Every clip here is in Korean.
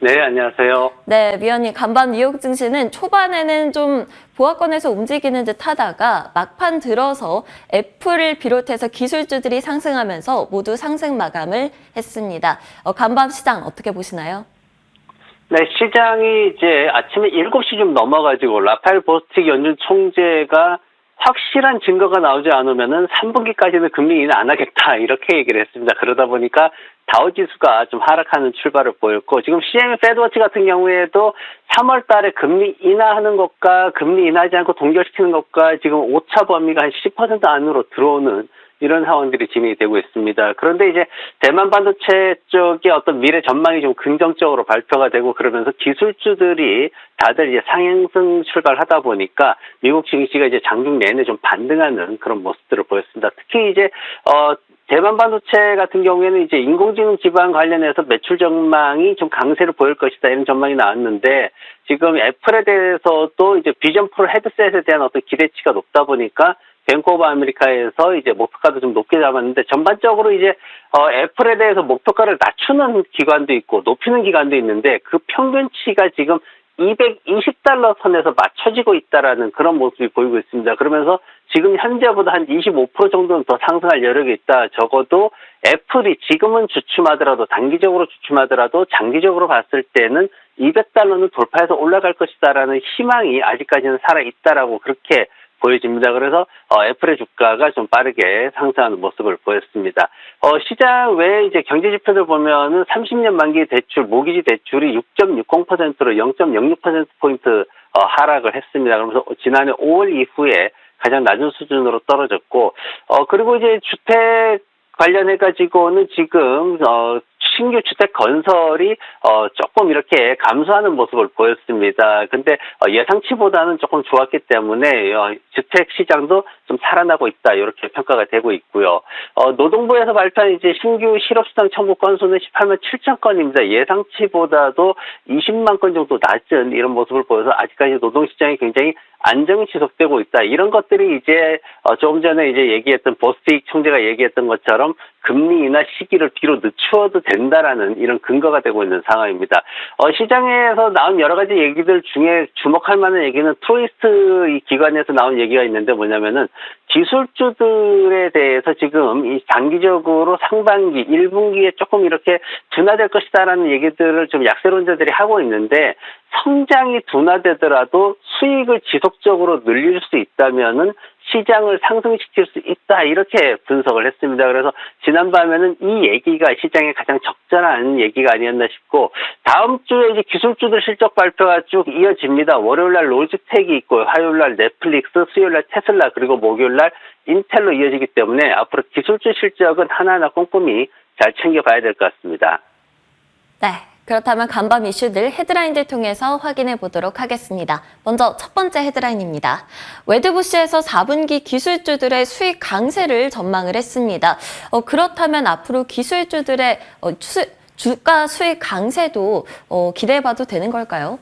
네, 안녕하세요. 네, 위원님, 간밤 뉴욕 증시는 초반에는 좀 보합권에서 움직이는 듯 하다가 막판 들어서 애플을 비롯해서 기술주들이 상승하면서 모두 상승 마감을 했습니다. 간밤 시장 어떻게 보시나요? 네, 시장이 이제 아침에 7시 좀 넘어가지고 라파엘 보스틱 연준 총재가 확실한 증거가 나오지 않으면은 3분기까지는 금리 인하 안 하겠다 이렇게 얘기를 했습니다. 그러다 보니까 다우지수가 좀 하락하는 출발을 보였고 지금 CME 페드워치 같은 경우에도 3월 달에 금리 인하하는 것과 금리 인하하지 않고 동결시키는 것과 지금 오차 범위가 한 10% 안으로 들어오는 이런 상황들이 진행이 되고 있습니다. 그런데 이제 대만 반도체 쪽의 어떤 미래 전망이 좀 긍정적으로 발표가 되고 그러면서 기술주들이 다들 이제 상승 출발하다 보니까 미국 증시가 이제 장중 내내 좀 반등하는 그런 모습들을 보였습니다. 특히 이제 대만 반도체 같은 경우에는 이제 인공지능 기반 관련해서 매출 전망이 좀 강세를 보일 것이다 이런 전망이 나왔는데 지금 애플에 대해서도 이제 비전 프로 헤드셋에 대한 어떤 기대치가 높다 보니까 뱅크 오브 아메리카에서 이제 목표가도 좀 높게 잡았는데 전반적으로 이제 애플에 대해서 목표가를 낮추는 기관도 있고 높이는 기관도 있는데 그 평균치가 지금 220달러 선에서 맞춰지고 있다라는 그런 모습이 보이고 있습니다. 그러면서 지금 현재보다 한 25% 정도는 더 상승할 여력이 있다. 적어도 애플이 지금은 주춤하더라도 단기적으로 주춤하더라도 장기적으로 봤을 때는 200달러는 돌파해서 올라갈 것이다라는 희망이 아직까지는 살아있다라고 그렇게 보여집니다. 그래서 애플의 주가가 좀 빠르게 상승하는 모습을 보였습니다. 시장 외에 이제 경제 지표들 보면은 30년 만기 대출, 모기지 대출이 6.60%로 0.06%포인트 하락을 했습니다. 그러면서 지난해 5월 이후에 가장 낮은 수준으로 떨어졌고, 그리고 이제 주택 관련해가지고는 지금, 신규 주택 건설이 조금 이렇게 감소하는 모습을 보였습니다. 근데 예상치보다는 조금 좋았기 때문에 주택 시장도 좀 살아나고 있다 이렇게 평가가 되고 있고요. 노동부에서 발표한 이제 신규 실업수당 청구 건수는 18만 7천 건입니다. 예상치보다도 20만 건 정도 낮은 이런 모습을 보여서 아직까지 노동시장이 굉장히 안정이 지속되고 있다. 이런 것들이 이제 조금 전에 이제 얘기했던 보스틱 총재가 얘기했던 것처럼 금리 인하 시기를 뒤로 늦추어도 된다라는 이런 근거가 되고 있는 상황입니다. 시장에서 나온 여러 가지 얘기들 중에 주목할 만한 얘기는 트로이스트 이 기관에서 나온 얘기가 있는데 뭐냐면은 기술주들에 대해서 지금 이 장기적으로 상반기 1분기에 조금 이렇게 둔화될 것이다라는 얘기들을 좀 약세론자들이 하고 있는데 성장이 둔화되더라도 수익을 지속적으로 늘릴 수 있다면은 시장을 상승시킬 수 있다 이렇게 분석을 했습니다. 그래서 지난밤에는 이 얘기가 시장에 가장 적절한 얘기가 아니었나 싶고 다음 주에 이제 기술주들 실적 발표가 쭉 이어집니다. 월요일날 로지텍이 있고 화요일날 넷플릭스, 수요일날 테슬라 그리고 목요일날 인텔로 이어지기 때문에 앞으로 기술주 실적은 하나하나 꼼꼼히 잘 챙겨봐야 될 것 같습니다. 네. 그렇다면 간밤 이슈들 헤드라인들 통해서 확인해 보도록 하겠습니다. 먼저 첫 번째 헤드라인입니다. 웨드부시에서 4분기 기술주들의 수익 강세를 전망을 했습니다. 그렇다면 앞으로 기술주들의 주가 수익 강세도 기대해봐도 되는 걸까요?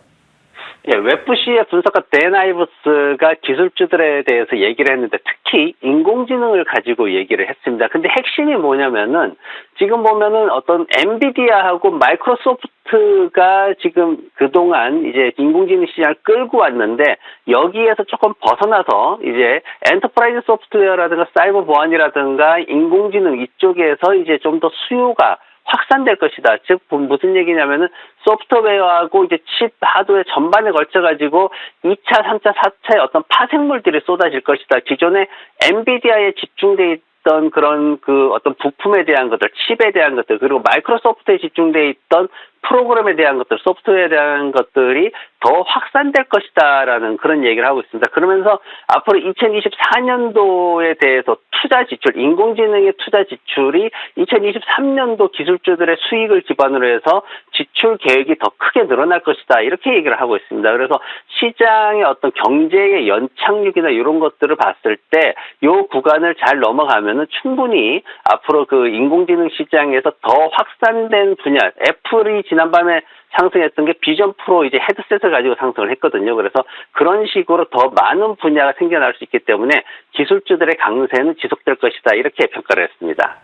예, 웹부시의 분석가 댄 아이브스가 기술주들에 대해서 얘기를 했는데 특히 인공지능을 가지고 얘기를 했습니다. 근데 핵심이 뭐냐면은 지금 보면은 어떤 엔비디아하고 마이크로소프트가 지금 그동안 이제 인공지능 시장을 끌고 왔는데 여기에서 조금 벗어나서 이제 엔터프라이즈 소프트웨어라든가 사이버 보안이라든가 인공지능 이쪽에서 이제 좀 더 수요가 확산될 것이다. 즉 무슨 얘기냐면은 소프트웨어하고 이제 칩 하드웨어 전반에 걸쳐가지고 2차, 3차, 4차의 어떤 파생물들이 쏟아질 것이다. 기존에 엔비디아에 집중돼 있던 그런 그 어떤 부품에 대한 것들, 칩에 대한 것들, 그리고 마이크로소프트에 집중돼 있던 프로그램에 대한 것들, 소프트웨어에 대한 것들이 더 확산될 것이다라는 그런 얘기를 하고 있습니다. 그러면서 앞으로 2024년도에 대해서 투자 지출, 인공지능의 투자 지출이 2023년도 기술주들의 수익을 기반으로 해서 지출 계획이 더 크게 늘어날 것이다. 이렇게 얘기를 하고 있습니다. 그래서 시장의 어떤 경제의 연착륙이나 이런 것들을 봤을 때 이 구간을 잘 넘어가면은 충분히 앞으로 그 인공지능 시장에서 더 확산된 분야, 애플이 지난밤에 상승했던 게 비전 프로 이제 헤드셋을 가지고 상승을 했거든요. 그래서 그런 식으로 더 많은 분야가 생겨날 수 있기 때문에 기술주들의 강세는 지속될 것이다. 이렇게 평가를 했습니다.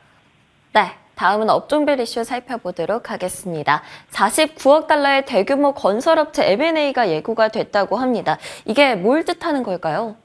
네. 다음은 업종별 이슈 살펴보도록 하겠습니다. 49억 달러의 대규모 건설업체 M&A가 예고가 됐다고 합니다. 이게 뭘 뜻하는 걸까요?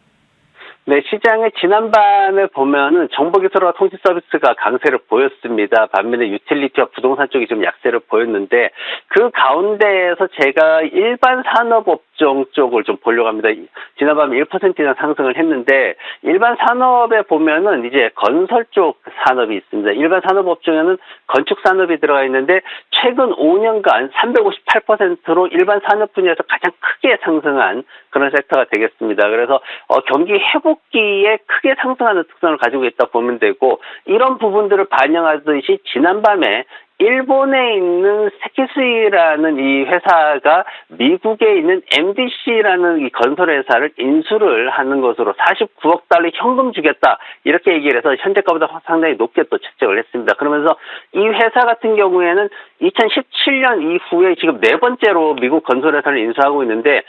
네, 시장의 지난반을 보면은 정보기술과 통신 서비스가 강세를 보였습니다. 반면에 유틸리티와 부동산 쪽이 좀 약세를 보였는데 그 가운데에서 제가 일반 산업업종 쪽을 좀 보려고 합니다. 지난밤에 1% 이상 상승을 했는데 일반 산업에 보면은 이제 건설 쪽 산업이 있습니다. 일반 산업업종에는 건축 산업이 들어가 있는데 최근 5년간 358%로 일반 산업 분야에서 가장 크게 상승한 그런 섹터가 되겠습니다. 그래서 경기 회복기에 크게 상승하는 특성을 가지고 있다 보면 되고 이런 부분들을 반영하듯이 지난밤에 일본에 있는 세키스이라는 이 회사가 미국에 있는 MDC라는 이 건설회사를 인수를 하는 것으로 49억 달러 현금 주겠다 이렇게 얘기를 해서 현재가보다 상당히 높게 또 책정을 했습니다. 그러면서 이 회사 같은 경우에는 2017년 이후에 지금 네 번째로 미국 건설회사를 인수하고 있는데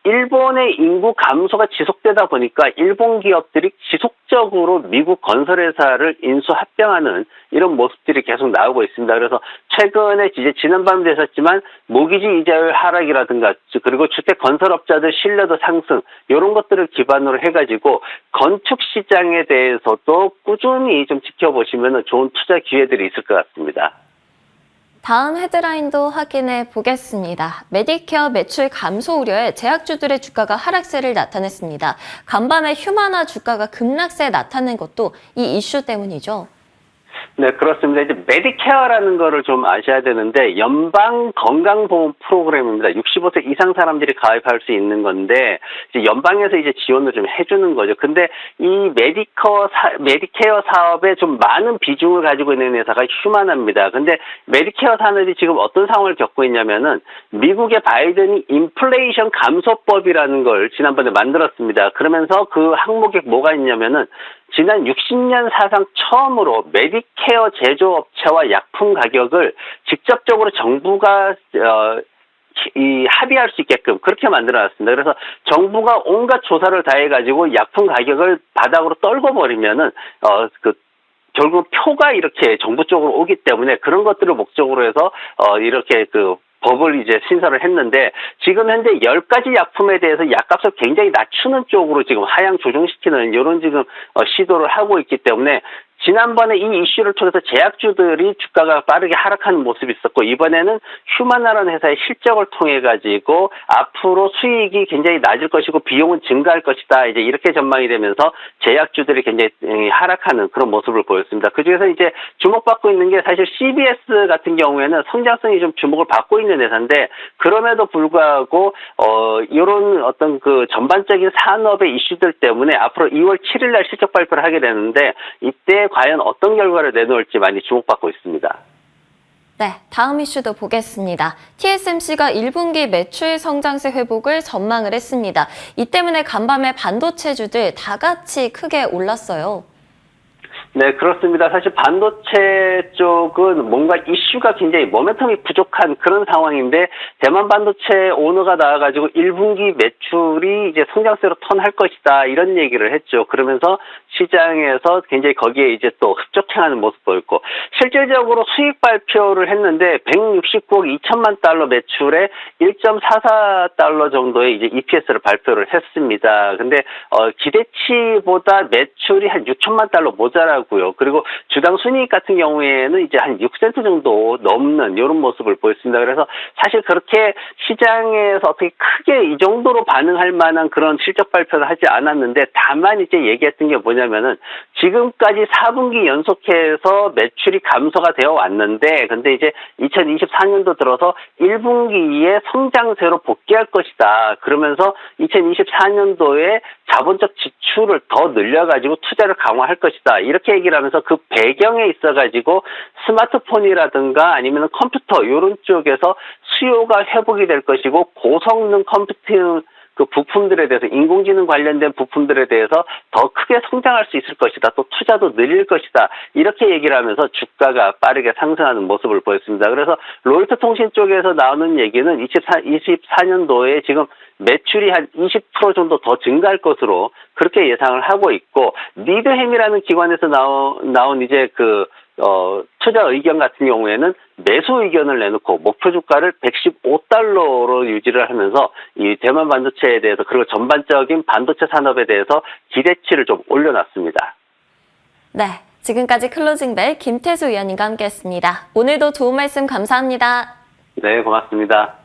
일본의 인구 감소가 지속되다 보니까 일본 기업들이 지속적으로 미국 건설회사를 인수 합병하는 이런 모습들이 계속 나오고 있습니다. 그래서 최근에 이제 지난밤에도 있었지만 모기지 이자율 하락이라든가 그리고 주택 건설업자들 신뢰도 상승 이런 것들을 기반으로 해가지고 건축 시장에 대해서도 꾸준히 좀 지켜보시면 좋은 투자 기회들이 있을 것 같습니다. 다음 헤드라인도 확인해 보겠습니다. 메디케어 매출 감소 우려에 제약주들의 주가가 하락세를 나타냈습니다. 간밤에 휴마나 주가가 급락세에 나타낸 것도 이 이슈 때문이죠. 네, 그렇습니다. 이제 메디케어라는 거를 좀 아셔야 되는데 연방 건강보험 프로그램입니다. 65세 이상 사람들이 가입할 수 있는 건데 이제 연방에서 이제 지원을 좀 해주는 거죠. 근데 이 메디케어 사업에 좀 많은 비중을 가지고 있는 회사가 휴마나입니다. 근데 메디케어 산업이 지금 어떤 상황을 겪고 있냐면은 미국의 바이든이 인플레이션 감소법이라는 걸 지난번에 만들었습니다. 그러면서 그 항목에 뭐가 있냐면은 지난 60년 사상 처음으로 메디케어 제조업체와 약품 가격을 직접적으로 정부가 합의할 수 있게끔 그렇게 만들어놨습니다. 그래서 정부가 온갖 조사를 다 해가지고 약품 가격을 바닥으로 떨궈 버리면은 결국 표가 이렇게 정부 쪽으로 오기 때문에 그런 것들을 목적으로 해서 이렇게 법을 이제 신설을 했는데 지금 현재 10가지 약품에 대해서 약값을 굉장히 낮추는 쪽으로 지금 하향 조정시키는 이런 지금 시도를 하고 있기 때문에 지난번에 이 이슈를 통해서 제약주들이 주가가 빠르게 하락하는 모습이 있었고 이번에는 휴마나라는 회사의 실적을 통해 가지고 앞으로 수익이 굉장히 낮을 것이고 비용은 증가할 것이다. 이제 이렇게 전망이 되면서 제약주들이 굉장히 하락하는 그런 모습을 보였습니다. 그중에서 이제 주목받고 있는 게 사실 CBS 같은 경우에는 성장성이 좀 주목을 받고 있는 회사인데 그럼에도 불구하고 이런 어떤 전반적인 산업의 이슈들 때문에 앞으로 2월 7일 날 실적 발표를 하게 되는데 이때 과연 어떤 결과를 내놓을지 많이 주목받고 있습니다. 네, 다음 이슈도 보겠습니다. TSMC가 1분기 매출 성장세 회복을 전망을 했습니다. 이 때문에 간밤에 반도체주들 다 같이 크게 올랐어요. 네, 그렇습니다. 사실 반도체 쪽은 뭔가 이슈가 굉장히 모멘텀이 부족한 그런 상황인데 대만 반도체 오너가 나와가지고 1분기 매출이 이제 성장세로 턴할 것이다 이런 얘기를 했죠. 그러면서 시장에서 굉장히 거기에 이제 또 흡족해하는 모습 보였고 실질적으로 수익 발표를 했는데 169억 2천만 달러 매출에 1.44달러 정도의 이제 EPS를 발표를 했습니다. 근데 기대치보다 매출이 한 6천만 달러 모자라고요. 그리고 주당 순이익 같은 경우에는 이제 한 6센트 정도 넘는 이런 모습을 보였습니다. 그래서 사실 그렇게 시장에서 어떻게 크게 이 정도로 반응할 만한 그런 실적 발표를 하지 않았는데 다만 이제 얘기했던 게 뭐냐면은 지금까지 4분기 연속해서 매출이 감소가 되어 왔는데 근데 이제 2024년도 들어서 1분기에 성장세로 복귀할 것이다. 그러면서 2024년도에 자본적 지출을 더 늘려가지고 투자를 강화할 것이다. 이렇게 얘기를 하면서 그 배경에 있어가지고 스마트폰이라든가 아니면 컴퓨터 이런 쪽에서 수요가 회복이 될 것이고 고성능 컴퓨팅 부품들에 대해서 인공지능 관련된 부품들에 대해서 더 크게 성장할 수 있을 것이다. 또 투자도 늘릴 것이다. 이렇게 얘기를 하면서 주가가 빠르게 상승하는 모습을 보였습니다. 그래서 로이터 통신 쪽에서 나오는 얘기는 24년도에 지금 매출이 한 20% 정도 더 증가할 것으로 그렇게 예상을 하고 있고 니드햄이라는 기관에서 나온 이제 투자 의견 같은 경우에는 매수 의견을 내놓고 목표 주가를 115달러로 유지를 하면서 이 대만 반도체에 대해서 그리고 전반적인 반도체 산업에 대해서 기대치를 좀 올려놨습니다. 네, 지금까지 클로징벨 김태수 위원님과 함께했습니다. 오늘도 좋은 말씀 감사합니다. 네, 고맙습니다.